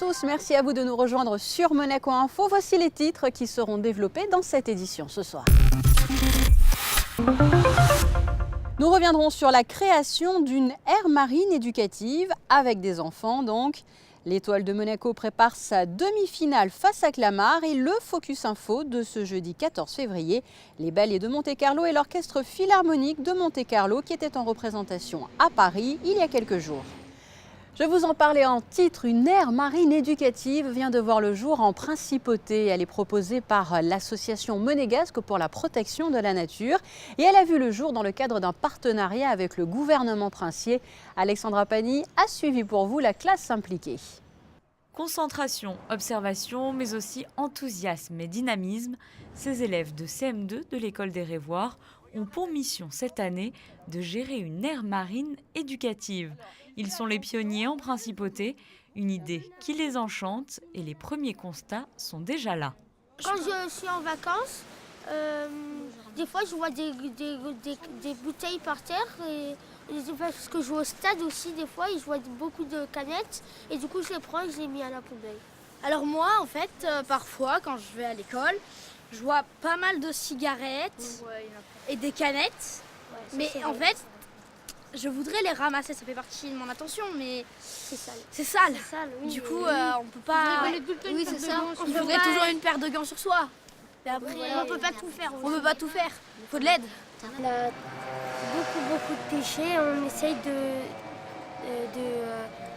tous, merci à vous de nous rejoindre sur Monaco Info. Voici les titres qui seront développés dans cette édition ce soir. Nous reviendrons sur la création d'une aire marine éducative avec des enfants donc. L'Étoile de Monaco prépare sa demi-finale face à Clamart et le Focus Info de ce jeudi 14 février. Les Ballets de Monte-Carlo et l'Orchestre Philharmonique de Monte-Carlo qui était en représentation à Paris il y a quelques jours. Je vous en parlais en titre, une aire marine éducative vient de voir le jour en Principauté. Elle est proposée par l'association monégasque pour la protection de la nature et elle a vu le jour dans le cadre d'un partenariat avec le gouvernement princier. Alexandra Pani a suivi pour vous la classe impliquée. Concentration, observation, mais aussi enthousiasme et dynamisme, ces élèves de CM2 de l'école des Révoirs ont pour mission cette année de gérer une aire marine éducative. Ils sont les pionniers en Principauté, une idée qui les enchante et les premiers constats sont déjà là. Quand je suis en vacances, des fois je vois des bouteilles par terre et parce que je vais au stade aussi des fois et je vois beaucoup de canettes et du coup je les prends et je les mets à la poubelle. Alors moi en fait parfois quand je vais à l'école, je vois pas mal de cigarettes et des canettes, mais en fait je voudrais les ramasser, ça fait partie de mon attention, mais c'est sale. C'est sale. Oui, du coup, on peut pas. Oui, c'est ça. On voudrait toujours une paire de gants sur soi. Mais après, on peut pas tout faire. On peut pas tout faire. Il faut de l'aide. On a beaucoup de déchets. On essaye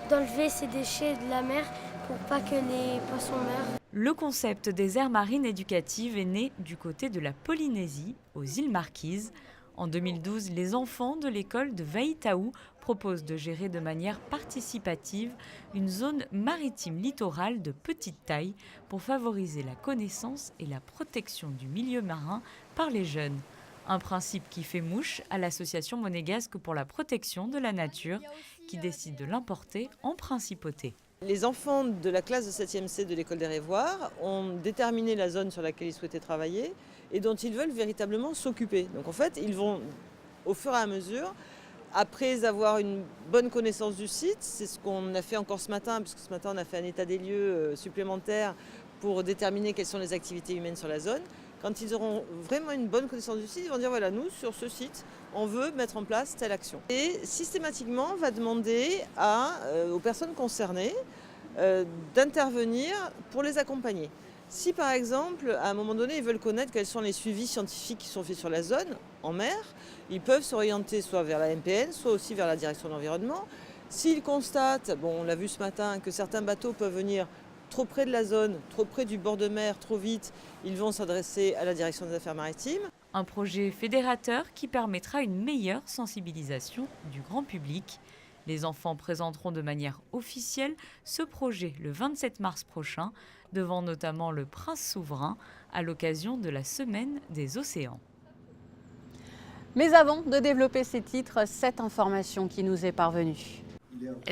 d'enlever ces déchets de la mer pour pas que les poissons meurent. Le concept des aires marines éducatives est né du côté de la Polynésie, aux îles Marquises. En 2012, les enfants de l'école de Vaïtaou proposent de gérer de manière participative une zone maritime littorale de petite taille pour favoriser la connaissance et la protection du milieu marin par les jeunes. Un principe qui fait mouche à l'association monégasque pour la protection de la nature qui décide de l'importer en Principauté. Les enfants de la classe de 7e C de l'école des Révoirs ont déterminé la zone sur laquelle ils souhaitaient travailler et dont ils veulent véritablement s'occuper. Donc en fait, ils vont au fur et à mesure, après avoir une bonne connaissance du site, c'est ce qu'on a fait encore ce matin, puisque ce matin on a fait un état des lieux supplémentaire pour déterminer quelles sont les activités humaines sur la zone. Quand ils auront vraiment une bonne connaissance du site, ils vont dire voilà, nous sur ce site, on veut mettre en place telle action. Et systématiquement, on va demander aux personnes concernées d'intervenir pour les accompagner. Si par exemple, à un moment donné, ils veulent connaître quels sont les suivis scientifiques qui sont faits sur la zone, en mer, ils peuvent s'orienter soit vers la MPN, soit aussi vers la direction de l'environnement. S'ils constatent, on l'a vu ce matin, que certains bateaux peuvent venir trop près de la zone, trop près du bord de mer, trop vite, ils vont s'adresser à la direction des affaires maritimes. Un projet fédérateur qui permettra une meilleure sensibilisation du grand public. Les enfants présenteront de manière officielle ce projet le 27 mars prochain, devant notamment le Prince souverain à l'occasion de la Semaine des océans. Mais avant de développer ces titres, cette information qui nous est parvenue.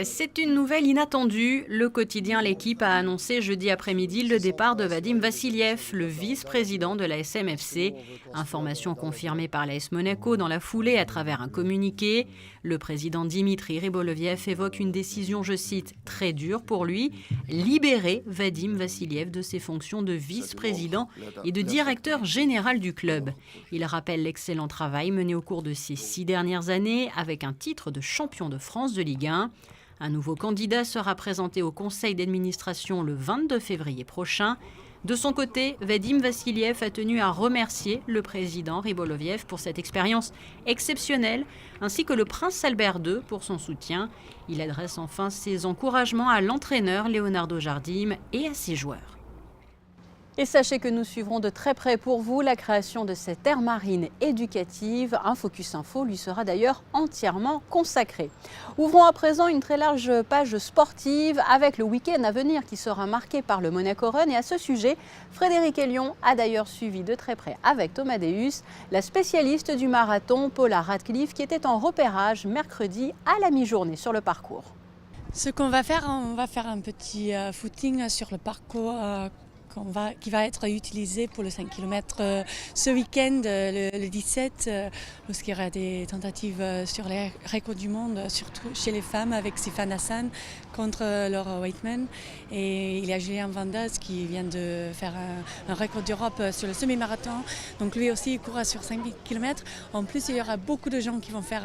C'est une nouvelle inattendue. Le quotidien L'Équipe a annoncé jeudi après-midi le départ de Vadim Vassiliev, le vice-président de la SMFC. Information confirmée par l'AS Monaco dans la foulée à travers un communiqué. Le président Dimitri Riboloviev évoque une décision, je cite, très dure pour lui, libérer Vadim Vassiliev de ses fonctions de vice-président et de directeur général du club. Il rappelle l'excellent travail mené au cours de ces 6 dernières années avec un titre de champion de France de Ligue 1. Un nouveau candidat sera présenté au conseil d'administration le 22 février prochain. De son côté, Vadim Vassiliev a tenu à remercier le président Riboloviev pour cette expérience exceptionnelle, ainsi que le prince Albert II pour son soutien. Il adresse enfin ses encouragements à l'entraîneur Leonardo Jardim et à ses joueurs. Et sachez que nous suivrons de très près pour vous la création de cette aire marine éducative. Un Focus Info lui sera d'ailleurs entièrement consacré. Ouvrons à présent une très large page sportive avec le week-end à venir qui sera marqué par le Monaco Run. Et à ce sujet, Frédéric Elion a d'ailleurs suivi de très près avec Thomas Deus la spécialiste du marathon Paula Radcliffe qui était en repérage mercredi à la mi-journée sur le parcours. Ce qu'on va faire, on va faire un petit footing sur le parcours qui va être utilisé pour le 5 km ce week-end, le 17, lorsqu'il y aura des tentatives sur les records du monde, surtout chez les femmes, avec Sifan Hassan contre Laura Waitman. Et il y a Julien Vandas qui vient de faire un record d'Europe sur le semi-marathon. Donc lui aussi, il courra sur 5 km. En plus, il y aura beaucoup de gens qui vont faire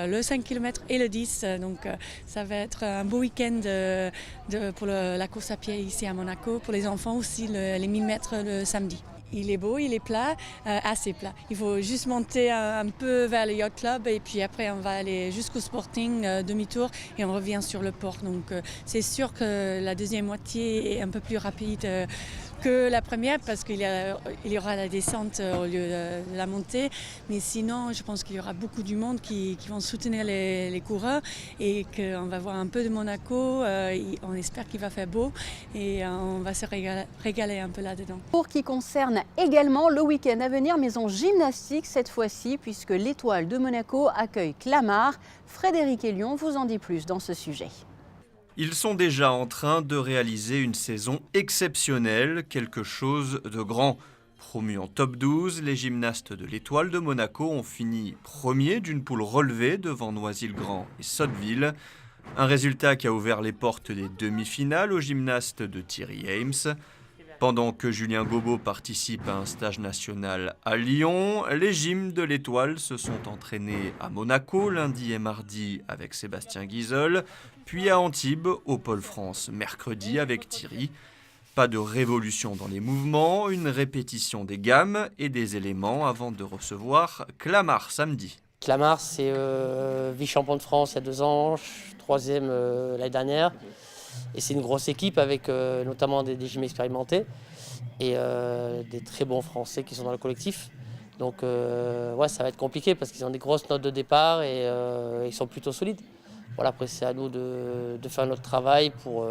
le 5 km et le 10. Donc ça va être un beau week-end pour la course à pied ici à Monaco. Pour les enfants aussi, les 1000 mètres le samedi. Il est beau, il est plat, assez plat. Il faut juste monter un peu vers le Yacht Club et puis après on va aller jusqu'au Sporting, demi-tour, et on revient sur le port. Donc c'est sûr que la deuxième moitié est un peu plus rapide que la première parce qu'il y aura la descente au lieu de la montée. Mais sinon, je pense qu'il y aura beaucoup du monde qui vont soutenir les coureurs et qu'on va voir un peu de Monaco. On espère qu'il va faire beau et on va se régaler un peu là-dedans. Pour qui concerne également le week-end à venir, mais en gymnastique cette fois-ci, puisque l'Étoile de Monaco accueille Clamart. Frédéric Elion vous en dit plus dans ce sujet. Ils sont déjà en train de réaliser une saison exceptionnelle, quelque chose de grand. Promus en top 12, les gymnastes de l'Étoile de Monaco ont fini premier d'une poule relevée devant Noisy-le-Grand et Sotteville. Un résultat qui a ouvert les portes des demi-finales aux gymnastes de Thierry Ames. Pendant que Julien Gobot participe à un stage national à Lyon, les gyms de l'Étoile se sont entraînés à Monaco lundi et mardi avec Sébastien Guizol, puis à Antibes au Pôle France mercredi avec Thierry. Pas de révolution dans les mouvements, une répétition des gammes et des éléments avant de recevoir Clamart samedi. Clamart, c'est vice-champion de France il y a 2 ans, 3e l'année dernière. Et c'est une grosse équipe avec notamment des gyms expérimentés et des très bons Français qui sont dans le collectif. Donc ouais, ça va être compliqué parce qu'ils ont des grosses notes de départ et ils sont plutôt solides. Voilà, après c'est à nous de faire notre travail pour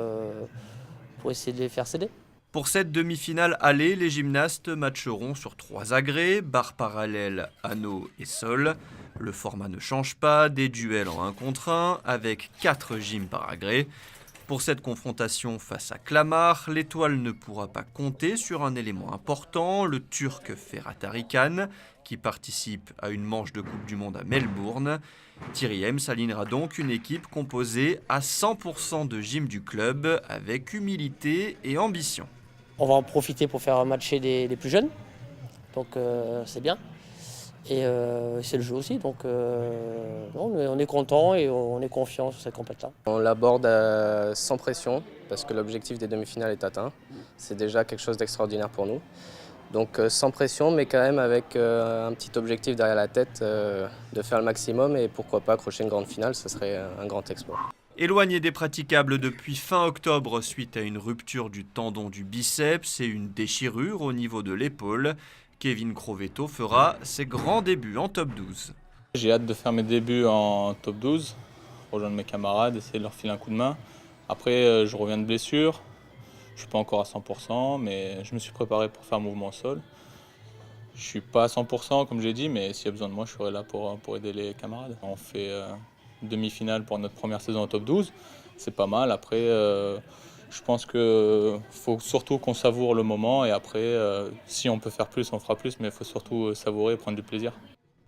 essayer de les faire céder. Pour cette demi-finale aller, les gymnastes matcheront sur 3 agrès, barres parallèles, anneaux et sol. Le format ne change pas, des duels en 1 contre 1 avec 4 gyms par agrès. Pour cette confrontation face à Clamart, l'Étoile ne pourra pas compter sur un élément important, le Turc Ferhat Arikan, qui participe à une manche de Coupe du Monde à Melbourne. Thierry Ames alignera donc une équipe composée à 100% de gym du club, avec humilité et ambition. On va en profiter pour faire matcher les plus jeunes, donc c'est bien. Et c'est le jeu aussi, donc on est content et on est confiant sur cette compétition. On l'aborde sans pression parce que l'objectif des demi-finales est atteint. C'est déjà quelque chose d'extraordinaire pour nous. Donc sans pression, mais quand même avec un petit objectif derrière la tête de faire le maximum et pourquoi pas accrocher une grande finale, ce serait un grand exploit. Éloigné des praticables depuis fin octobre suite à une rupture du tendon du biceps et une déchirure au niveau de l'épaule, Kevin Crovetto fera ses grands débuts en top 12. J'ai hâte de faire mes débuts en top 12, rejoindre mes camarades, essayer de leur filer un coup de main. Après, je reviens de blessure, je ne suis pas encore à 100%, mais je me suis préparé pour faire un mouvement au sol. Je ne suis pas à 100% comme j'ai dit, mais s'il y a besoin de moi, je serai là pour aider les camarades. On fait une demi-finale pour notre première saison en top 12, c'est pas mal. Après, je pense qu'il faut surtout qu'on savoure le moment et après, si on peut faire plus, on fera plus, mais il faut surtout savourer et prendre du plaisir.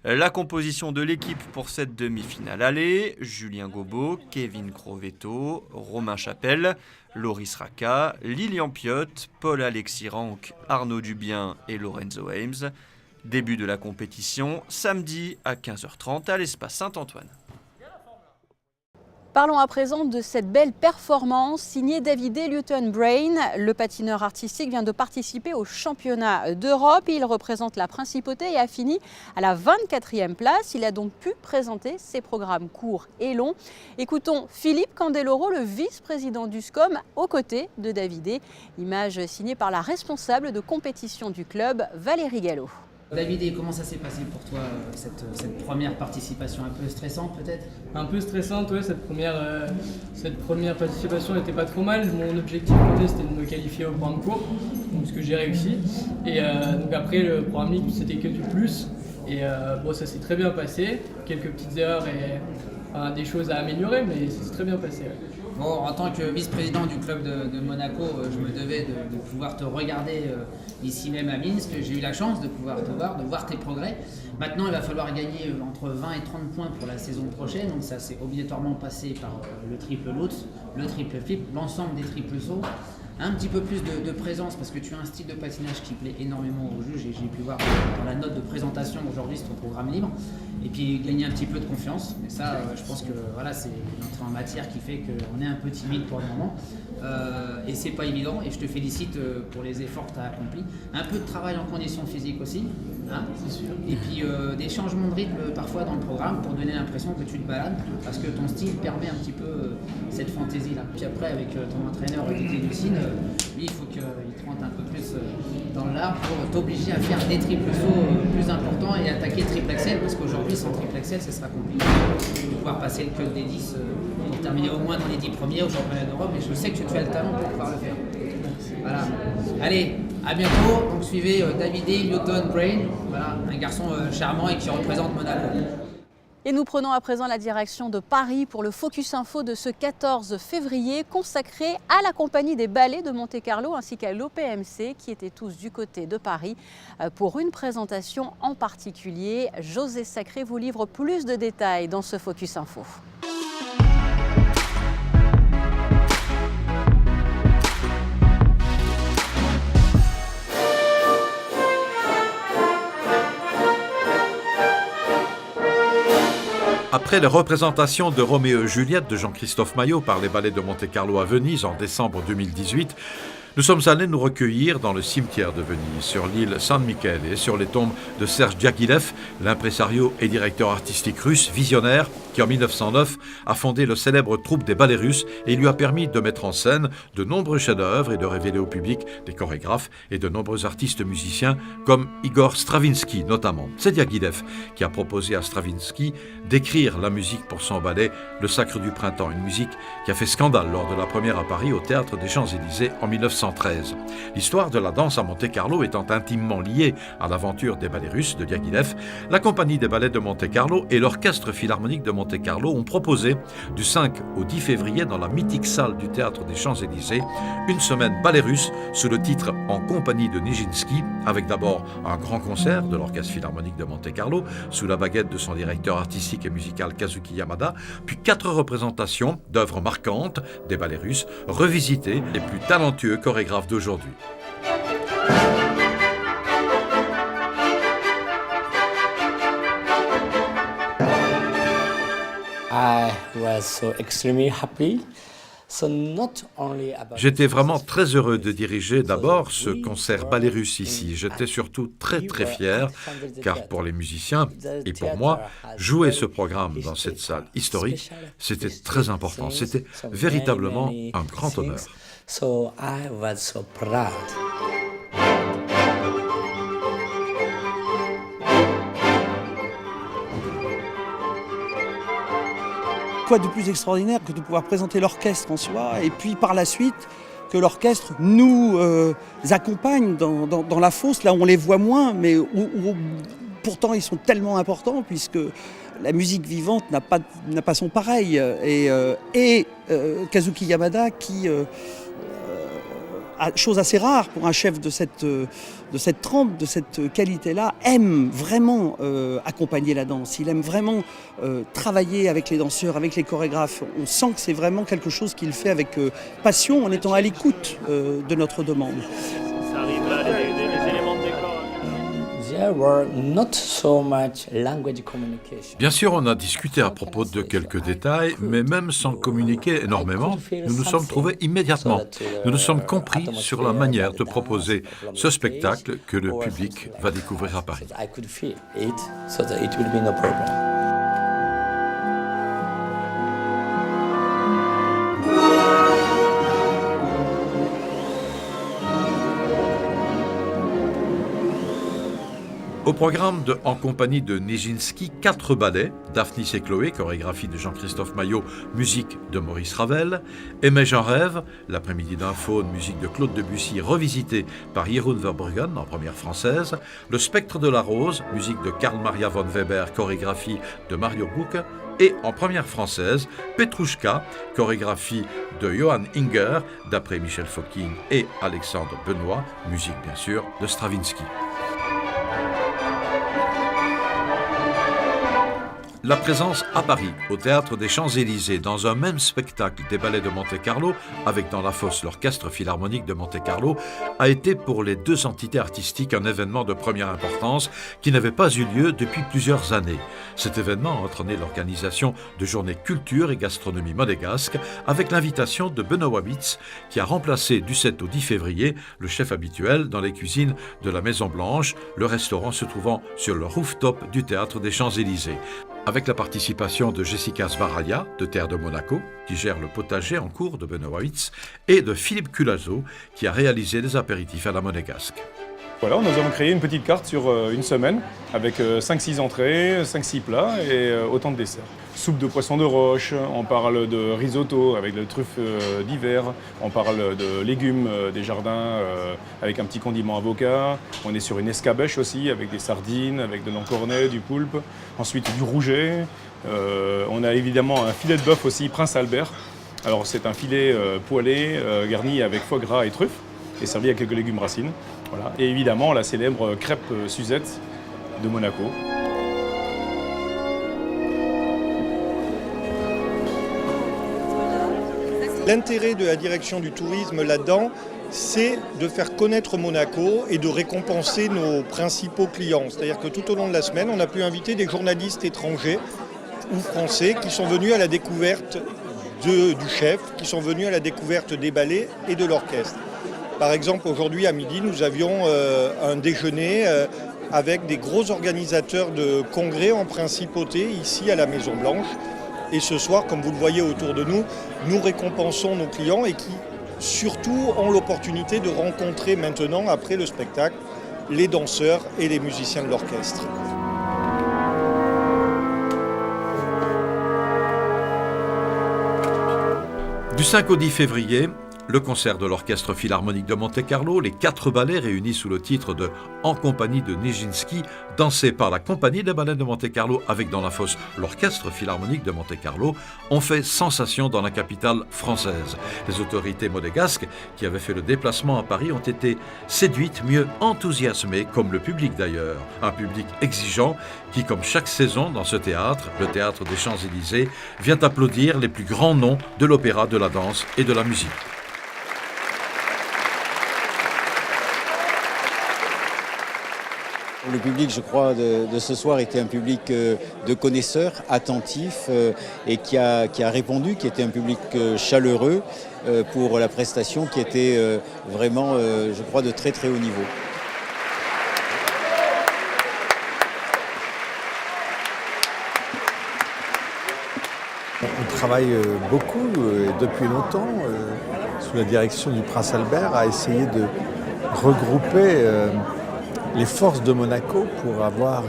La composition de l'équipe pour cette demi-finale aller, Julien Gobot, Kevin Crovetto, Romain Chapelle, Loris Racca, Lilian Piotte, Paul-Alexis Ranck, Arnaud Dubien et Lorenzo Ames. Début de la compétition, samedi à 15h30 à l'Espace Saint-Antoine. Parlons à présent de cette belle performance signée Davide Lieutenbrain. Le patineur artistique vient de participer au championnat d'Europe. Il représente la principauté et a fini à la 24e place. Il a donc pu présenter ses programmes courts et longs. Écoutons Philippe Candeloro, le vice-président du SCOM, aux côtés de Davide. Image signée par la responsable de compétition du club, Valérie Gallo. David, comment ça s'est passé pour toi, cette première participation? Un peu stressante peut-être? Un peu stressante, ouais, cette première participation n'était pas trop mal. Mon objectif c'était de me qualifier au programme court, donc ce que j'ai réussi. Et donc après le programme libre c'était que du plus. Et bon, ça s'est très bien passé, quelques petites erreurs et des choses à améliorer, mais ça s'est très bien passé. Ouais. Bon, en tant que vice-président du club de Monaco, je me devais de pouvoir te regarder ici même à Minsk. J'ai eu la chance de pouvoir te voir, de voir tes progrès. Maintenant, il va falloir gagner entre 20 et 30 points pour la saison prochaine. Donc ça, c'est obligatoirement passé par le triple Lutz, le triple flip, l'ensemble des triples sauts. Un petit peu plus de présence parce que tu as un style de patinage qui plaît énormément aux juges et j'ai pu voir dans la note de présentation aujourd'hui sur ton programme libre. Et puis gagner un petit peu de confiance. Mais ça, je pense que voilà, c'est une entrée en matière qui fait qu'on est un peu timide pour le moment. Et c'est pas évident. Et je te félicite pour les efforts que tu as accomplis. Un peu de travail en conditions physiques aussi. Hein, c'est sûr. Et puis des changements de rythme parfois dans le programme pour donner l'impression que tu te balades parce que ton style permet un petit peu cette fantaisie là. Puis après avec ton entraîneur Didier Lucine, lui il faut qu'il te rentre un peu plus dans l'art pour t'obliger à faire des triples sauts plus importants et attaquer le triple axel parce qu'aujourd'hui sans triple axel ce sera compliqué de pouvoir passer le cut des 10 pour terminer au moins dans les 10 premiers au championnat d'Europe, mais je sais que tu as le talent pour pouvoir le faire. Voilà. Allez, à bientôt. Donc suivez Davide Newton Brain, voilà, un garçon charmant et qui représente Monaco. Et nous prenons à présent la direction de Paris pour le Focus Info de ce 14 février consacré à la compagnie des ballets de Monte-Carlo ainsi qu'à l'OPMC qui étaient tous du côté de Paris pour une présentation en particulier. José Sacré vous livre plus de détails dans ce Focus Info. Après les représentations de Roméo et Juliette de Jean-Christophe Maillot par les ballets de Monte-Carlo à Venise en décembre 2018, nous sommes allés nous recueillir dans le cimetière de Venise, sur l'île San Michele et sur les tombes de Serge Diaghilev, l'impresario et directeur artistique russe visionnaire qui en 1909 a fondé le célèbre troupe des ballets russes et lui a permis de mettre en scène de nombreux chefs-d'œuvre et de révéler au public des chorégraphes et de nombreux artistes musiciens comme Igor Stravinsky notamment. C'est Diaghilev qui a proposé à Stravinsky d'écrire la musique pour son ballet Le Sacre du Printemps, une musique qui a fait scandale lors de la première à Paris au Théâtre des Champs-Élysées en 1913. L'histoire de la danse à Monte-Carlo étant intimement liée à l'aventure des ballets russes de Diaghilev, la compagnie des ballets de Monte-Carlo et l'orchestre philharmonique de Monte-Carlo ont proposé du 5 au 10 février dans la mythique salle du Théâtre des Champs-Élysées une semaine ballet russe sous le titre En compagnie de Nijinsky, avec d'abord un grand concert de l'orchestre philharmonique de Monte-Carlo sous la baguette de son directeur artistique et musical Kazuki Yamada, puis 4 représentations d'œuvres marquantes des ballets russes, revisitées les plus talentueux chorégraphes d'aujourd'hui. I was so extremely happy. J'étais vraiment très heureux de diriger d'abord ce concert ballet russe ici. J'étais surtout très fier, car pour les musiciens et pour moi, jouer ce programme dans cette salle historique, c'était très important. C'était véritablement un grand honneur. So I was so proud. Quoi de plus extraordinaire que de pouvoir présenter l'orchestre en soi et puis par la suite que l'orchestre nous accompagne dans la fosse, là où on les voit moins, mais où pourtant ils sont tellement importants puisque la musique vivante n'a pas son pareil. Et Kazuki Yamada qui, chose assez rare pour un chef de cette trempe, de cette qualité-là, aime vraiment accompagner la danse. Il aime vraiment travailler avec les danseurs, avec les chorégraphes. On sent que c'est vraiment quelque chose qu'il fait avec passion en étant à l'écoute de notre demande. Ça arrive là, les éléments de décor. Bien sûr, on a discuté à propos de quelques détails, mais même sans communiquer énormément, nous nous sommes trouvés immédiatement. Nous nous sommes compris sur la manière de proposer ce spectacle que le public va découvrir à Paris. Au programme de En compagnie de Nijinsky, 4 ballets, Daphnis et Chloé, chorégraphie de Jean-Christophe Maillot, musique de Maurice Ravel, Aimer j'en rêve, l'après-midi d'un faune, musique de Claude Debussy, revisitée par Jeroen Verbruggen en première française, Le spectre de la rose, musique de Karl Maria von Weber, chorégraphie de Mario Bucke, Et en première française, Petrouchka, chorégraphie de Johann Inger, d'après Michel Fokine et Alexandre Benoît, musique bien sûr de Stravinsky. La présence à Paris, au Théâtre des Champs-Élysées, dans un même spectacle des ballets de Monte-Carlo, avec dans la fosse l'Orchestre Philharmonique de Monte-Carlo, a été pour les deux entités artistiques un événement de première importance qui n'avait pas eu lieu depuis plusieurs années. Cet événement a entraîné l'organisation de journées culture et gastronomie monégasque, avec l'invitation de Benoît Wabitz, qui a remplacé du 7 au 10 février le chef habituel dans les cuisines de la Maison Blanche, le restaurant se trouvant sur le rooftop du Théâtre des Champs-Élysées. Avec la participation de Jessica Sbaraglia, de Terre de Monaco, qui gère le potager en cours de Benoît Wabitz, et de Philippe Culazo, qui a réalisé des apéritifs à la monégasque. Voilà, nous avons créé une petite carte sur une semaine, avec 5-6 entrées, 5-6 plats et autant de desserts. Soupe de poisson de roche, on parle de risotto avec de truffes d'hiver, on parle de légumes des jardins avec un petit condiment avocat, on est sur une escabèche aussi avec des sardines, avec de l'encornet, du poulpe, ensuite du rouget, on a évidemment un filet de bœuf aussi, Prince Albert. Alors c'est un filet poêlé garni avec foie gras et truffes et servi avec quelques légumes racines. Voilà. Et évidemment la célèbre crêpe Suzette de Monaco. L'intérêt de la direction du tourisme là-dedans, c'est de faire connaître Monaco et de récompenser nos principaux clients. C'est-à-dire que tout au long de la semaine, on a pu inviter des journalistes étrangers ou français qui sont venus à la découverte du chef, qui sont venus à la découverte des ballets et de l'orchestre. Par exemple, aujourd'hui à midi, nous avions un déjeuner avec des gros organisateurs de congrès en principauté ici à la Maison Blanche. Et ce soir, comme vous le voyez autour de nous, nous récompensons nos clients et qui surtout ont l'opportunité de rencontrer maintenant, après le spectacle, les danseurs et les musiciens de l'orchestre. Du 5 au 10 février, le concert de l'Orchestre Philharmonique de Monte-Carlo, les 4 ballets réunis sous le titre de « En compagnie de Nijinsky », dansés par la Compagnie des ballets de Monte-Carlo avec dans la fosse l'Orchestre Philharmonique de Monte-Carlo, ont fait sensation dans la capitale française. Les autorités monégasques, qui avaient fait le déplacement à Paris, ont été séduites, mieux enthousiasmées, comme le public d'ailleurs. Un public exigeant qui, comme chaque saison dans ce théâtre, le Théâtre des Champs-Élysées, vient applaudir les plus grands noms de l'opéra, de la danse et de la musique. Le public, je crois, de ce soir était un public de connaisseurs, attentifs et qui a répondu, qui était un public chaleureux pour la prestation qui était vraiment, je crois, de très très haut niveau. On travaille beaucoup, depuis longtemps, sous la direction du Prince Albert, à essayer de regrouper les forces de Monaco pour avoir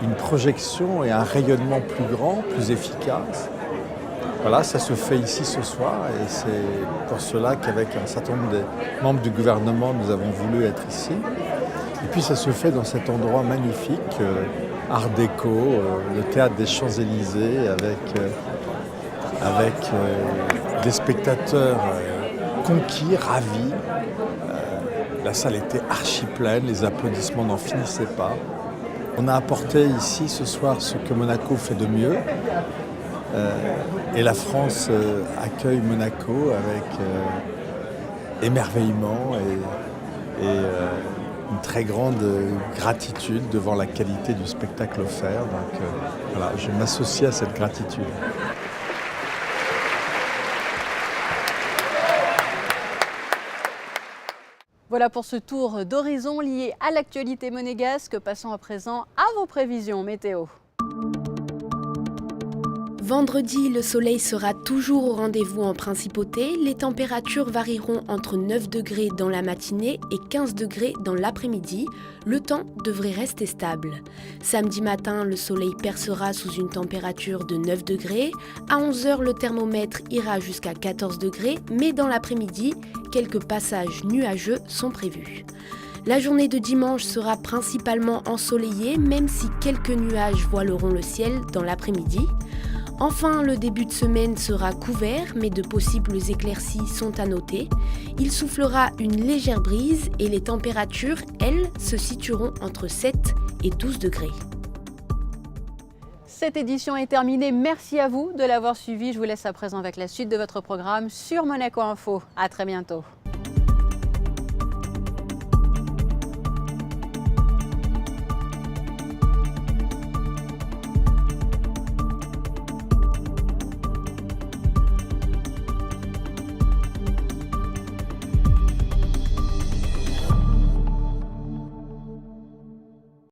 une projection et un rayonnement plus grand, plus efficace. Voilà, ça se fait ici ce soir et c'est pour cela qu'avec un certain nombre de membres du gouvernement, nous avons voulu être ici. Et puis ça se fait dans cet endroit magnifique, art déco, le Théâtre des Champs-Élysées, avec des spectateurs conquis, ravis. La salle était archi pleine, les applaudissements n'en finissaient pas. On a apporté ici ce soir ce que Monaco fait de mieux. Et la France accueille Monaco avec émerveillement et une très grande gratitude devant la qualité du spectacle offert. Donc voilà, je m'associe à cette gratitude. Voilà pour ce tour d'horizon lié à l'actualité monégasque. Passons à présent à vos prévisions météo. Vendredi, le soleil sera toujours au rendez-vous en principauté. Les températures varieront entre 9 degrés dans la matinée et 15 degrés dans l'après-midi. Le temps devrait rester stable. Samedi matin, le soleil percera sous une température de 9 degrés. À 11h, le thermomètre ira jusqu'à 14 degrés, mais dans l'après-midi, quelques passages nuageux sont prévus. La journée de dimanche sera principalement ensoleillée, même si quelques nuages voileront le ciel dans l'après-midi. Enfin, le début de semaine sera couvert, mais de possibles éclaircies sont à noter. Il soufflera une légère brise et les températures, elles, se situeront entre 7 et 12 degrés. Cette édition est terminée. Merci à vous de l'avoir suivi. Je vous laisse à présent avec la suite de votre programme sur Monaco Info. À très bientôt.